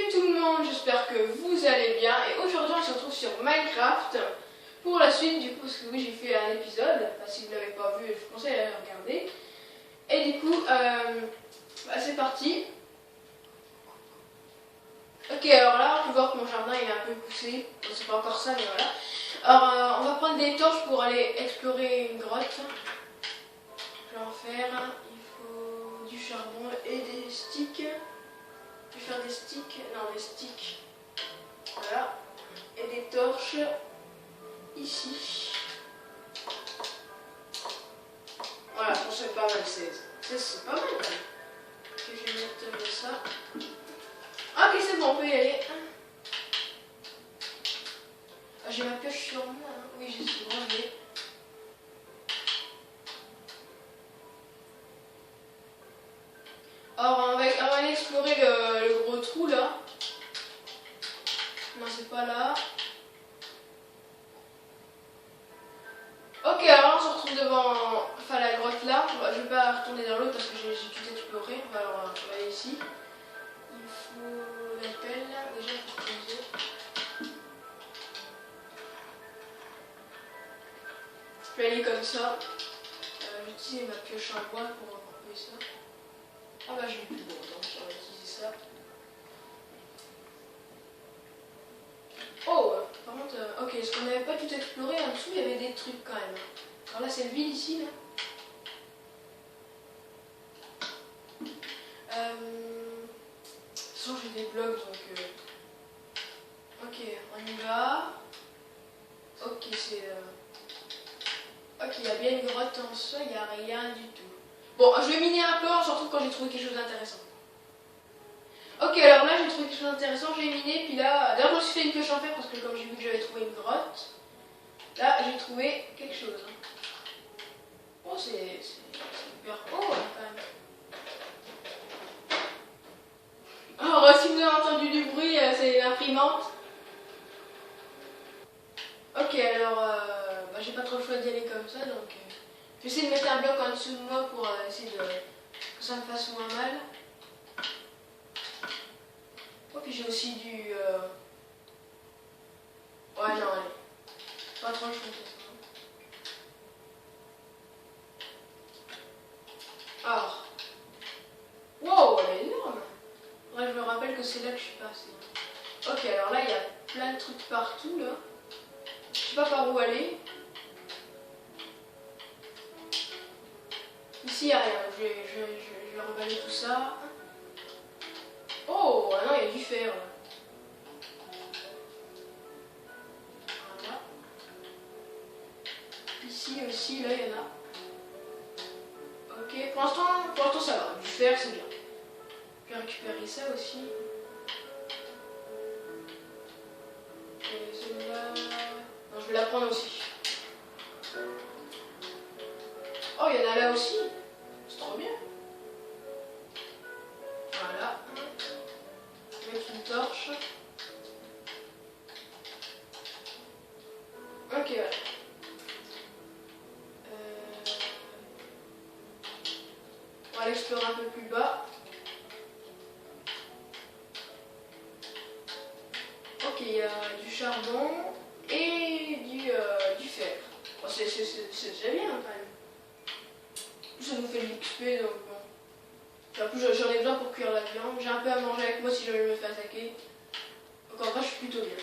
tout le monde, j'espère que vous allez bien. Et aujourd'hui on se retrouve sur Minecraft pour la suite du coup, parce que oui j'ai fait un épisode. Enfin, si vous ne l'avez pas vu, je vous conseille à le regarder. Et du coup, c'est parti. Ok, alors là on peut voir que mon jardin il est un peu poussé. Bon, c'est pas encore ça, mais voilà. Alors on va prendre des torches pour aller explorer une grotte. Je vais en faire. Il faut du charbon et des sticks. Je vais faire des sticks. Non, des sticks. Voilà. Et des torches. Ici. Voilà, je pense que c'est pas mal. C'est pas mal quand même. Ok, je vais mettre ça. Ok, c'est bon, on peut y aller. Ah, j'ai ma pioche sur moi. Hein. Oui, j'ai ce rangé. Alors, on va aller explorer le gros trou là. Non, c'est pas là. Ok, alors on se retrouve devant la grotte là. Je vais pas retourner dans l'autre parce que j'ai tout exploré. Alors, on va aller ici. Il faut la pelle déjà pour creuser. Je vais aller comme ça. J'utilise ma pioche en bois pour couper ça. Ah bah j'ai plus de bois, donc on va utiliser ça. Oh, par contre, ok, ce qu'on n'avait pas tout exploré, en dessous il y avait des trucs quand même. Alors là c'est le vide ici là. De toute façon j'ai des blocs donc... Ok, on y va. Ok, c'est... Ok, il y a bien une grotte en soi, il n'y a rien du tout. Bon, je vais miner un peu, on se retrouve quand j'ai trouvé quelque chose d'intéressant. Ok, alors là j'ai trouvé quelque chose d'intéressant, j'ai miné, puis là, d'ailleurs je me suis fait une pioche en fer parce que comme j'ai vu que j'avais trouvé une grotte, là j'ai trouvé quelque chose. Oh, c'est super haut quand même. Alors si vous avez entendu du bruit, c'est l'imprimante. Ok, alors j'ai pas trop le choix d'y aller comme ça, donc je vais essayer de mettre un bloc en dessous de moi pour essayer que ça me fasse moins mal. Oh, puis j'ai aussi du... Ouais, non, allez. Pas trop le choix. Alors. Wow, elle est énorme. Ouais, je me rappelle que c'est là que je suis passée. Ok, alors là, il y a plein de trucs partout, là. Je sais pas par où aller. Ici, il n'y a rien. Je vais remballer tout ça. Oh, ah non, il y a du fer. Voilà. Ici aussi, là, il y en a. Ok, pour l'instant, ça va. Du fer, c'est bien. Je vais récupérer ça aussi. Et celle-là... Non, je vais la prendre aussi. Oh, il y en a là aussi. C'est trop bien. Voilà. Je vais mettre une torche. Ok, voilà. On va aller explorer un peu plus bas. Ok, il y a du charbon et du fer. Bon, c'est déjà bien quand même. Ça nous fait de l'XP donc bon. En plus j'en ai besoin pour cuire la viande. J'ai un peu à manger avec moi si jamais je me fais attaquer. Donc en vrai je suis plutôt bien.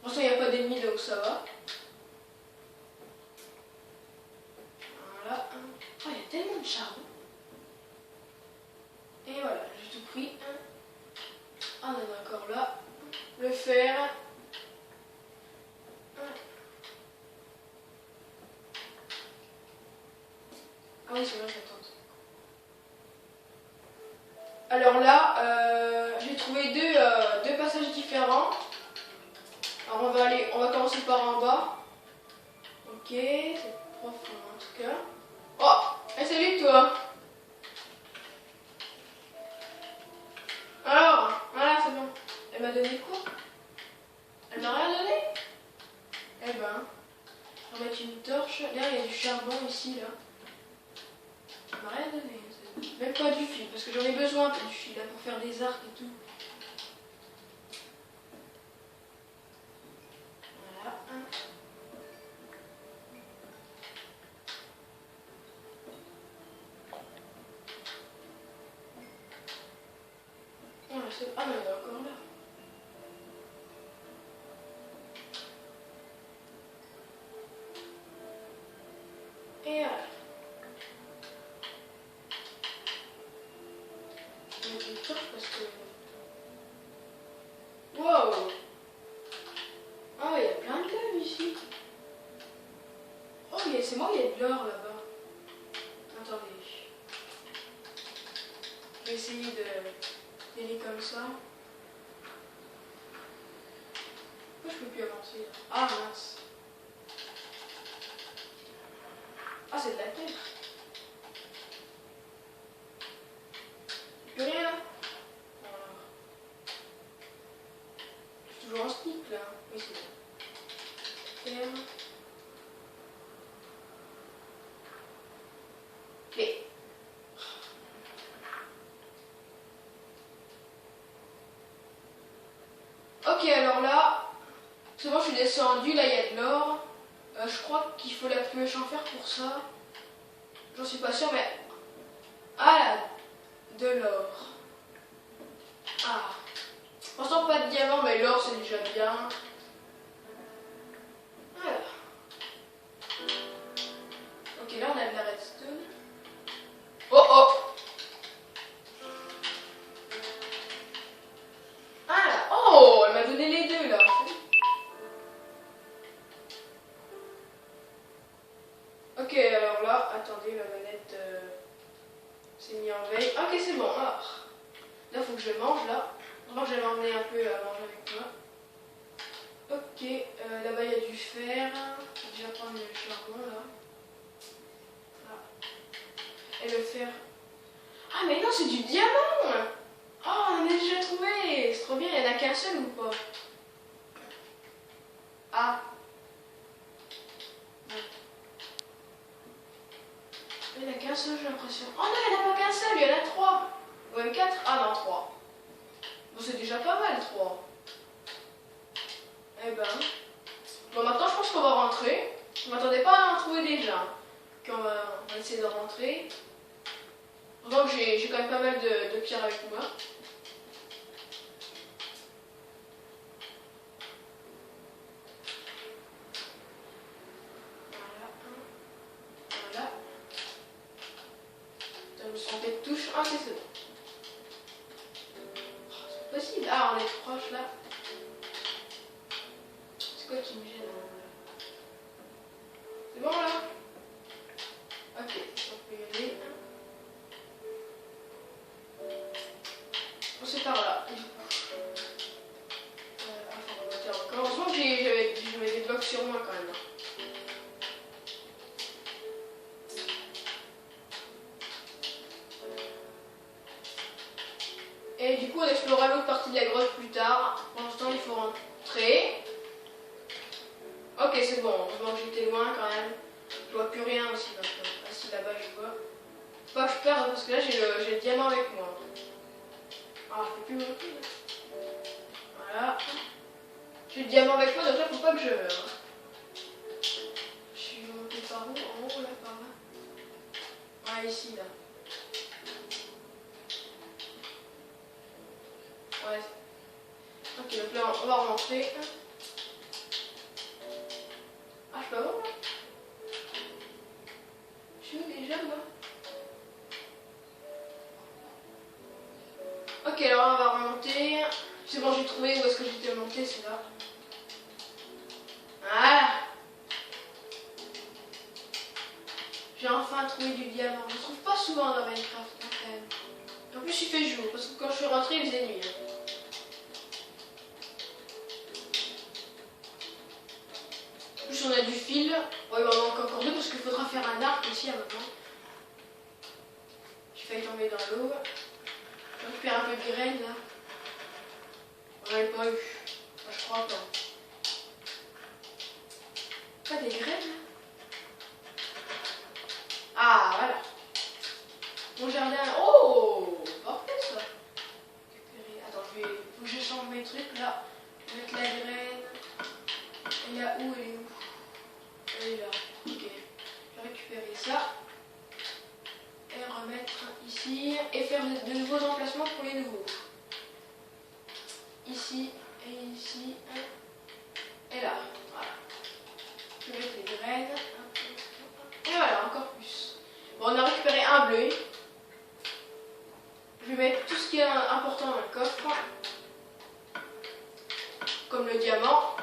Pour l'instant il n'y a pas d'ennemis donc ça va. Voilà. Oh, il y a tellement de charbon. Et voilà, j'ai tout pris. Ah, on en a encore là. Le fer. Ah oui, c'est vrai, j'attends. Alors là, j'ai trouvé deux passages différents. Alors on va commencer par en bas. Ok, c'est profond en tout cas. Oh, et salut toi. Alors, voilà, c'est bon. Elle m'a donné quoi? Elle m'a rien donné? Eh ben, on va mettre une torche. Là, il y a du charbon ici, là. Elle m'a rien donné. Même pas du fil, parce que j'en ai besoin du fil là, pour faire des arcs et tout. Ah mais elle est encore là. Et voilà. Je vais le torche parce que... Wow! Ah il y a plein de lave ici. Oh c'est moi, il y a de l'or là-bas. Attendez. Je vais essayer d'aller comme ça. Pourquoi je peux plus avancer là? Ah mince. Ah c'est de la terre. Plus rien là. Voilà. Je suis toujours en stick là. Oui c'est bon. Terre. Mais. Ok alors là, c'est bon je suis descendu, là il y a de l'or. Je crois qu'il faut la pioche en fer pour ça. J'en suis pas sûre mais... Ah là, de l'or. Ah. Pour l'instant pas de diamant mais l'or c'est déjà bien. Voilà. Ok là on a de la redstone. Oh oh. Ah là. Oh elle m'a donné les deux là. Ok alors là, attendez ma manette s'est mise en veille. Ok c'est bon. Ah. Là faut que je mange là. Moi j'avais emmené un peu à manger avec moi. Ok, là-bas il y a du fer. Je vais déjà prendre le charbon là. Ah. Et le fer. Ah mais non c'est du diamant. Oh on en a déjà trouvé. C'est trop bien, il n'y en a qu'un seul ou pas? Ah. Il n'y en a qu'un seul j'ai l'impression. Oh non il n'y en a pas qu'un seul, il y en a trois. Ou même quatre. Ah non trois. Bon c'est déjà pas mal trois. Eh ben. Bon maintenant je pense qu'on va rentrer. Je m'attendais pas à en trouver déjà. Puis on va essayer de rentrer. Donc j'ai quand même pas mal de pierres avec moi. Voilà. Voilà. Je me suis trompée de touche. Ah c'est bon. Oh, c'est pas possible. Ah on est proche là. C'est quoi qui me gêne? C'est bon là? Ok, on peut y aller. Bon c'est par là. Enfin, on va faire encore. Heureusement que je mets des blocs sur moi quand même. Et du coup on explorera l'autre partie de la grotte plus tard. Pour l'instant il faut rentrer. Ok c'est bon, heureusement que j'étais loin quand même. Je vois plus rien aussi maintenant. Ah si là-bas je vois. Faut pas que je perde parce que là j'ai le diamant avec moi. Ah je peux plus monter là. Voilà. J'ai le diamant avec moi donc là faut pas que je meure. Je suis montée par où? En haut là, par là. Ah ici là. Ouais. Ok donc là on va remonter. Ah je peux avoir là? Je suis où déjà moi? Ok alors là, on va remonter. C'est bon j'ai trouvé où est-ce que j'étais monté, c'est là. Voilà. J'ai enfin trouvé du diamant. Je ne trouve pas souvent dans Minecraft quand même. En plus il fait jour parce que quand je suis rentrée il faisait nuit. En plus on a du fil. Ouais il m'en manque encore deux parce qu'il faudra faire un arc aussi à un moment. J'ai failli tomber dans l'eau. Je récupère un peu de graines là. On n'en a pas eu. Enfin, je crois pas. Pas des graines là? Ah voilà. Mon jardin. Oh parfait ça. Attends, faut que je change mes trucs là. Mettre la graine. Elle est là où? Elle est où? Elle est là. Ok. Je vais récupérer ça. Et remettre ici. Et faire de nouveaux emplacements pour les nouveaux. diamant.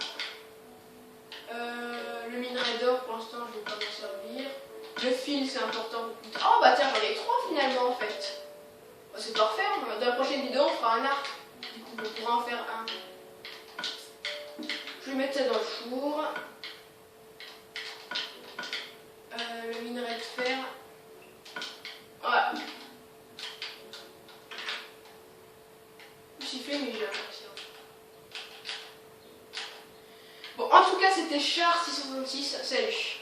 Le minerai d'or, pour l'instant, je ne vais pas m'en servir. Le fil, c'est important pour plus tard. Oh, bah tiens, j'en ai 3 finalement, en fait. Bah, c'est parfait. Dans la prochaine vidéo, on fera un arc. Du coup, on pourra en faire un. Je vais mettre ça dans le four. Le minerai de fer. Voilà. J'ai fait, mais j'ai l'impression. Bon, en tout cas, c'était Char 666. Salut.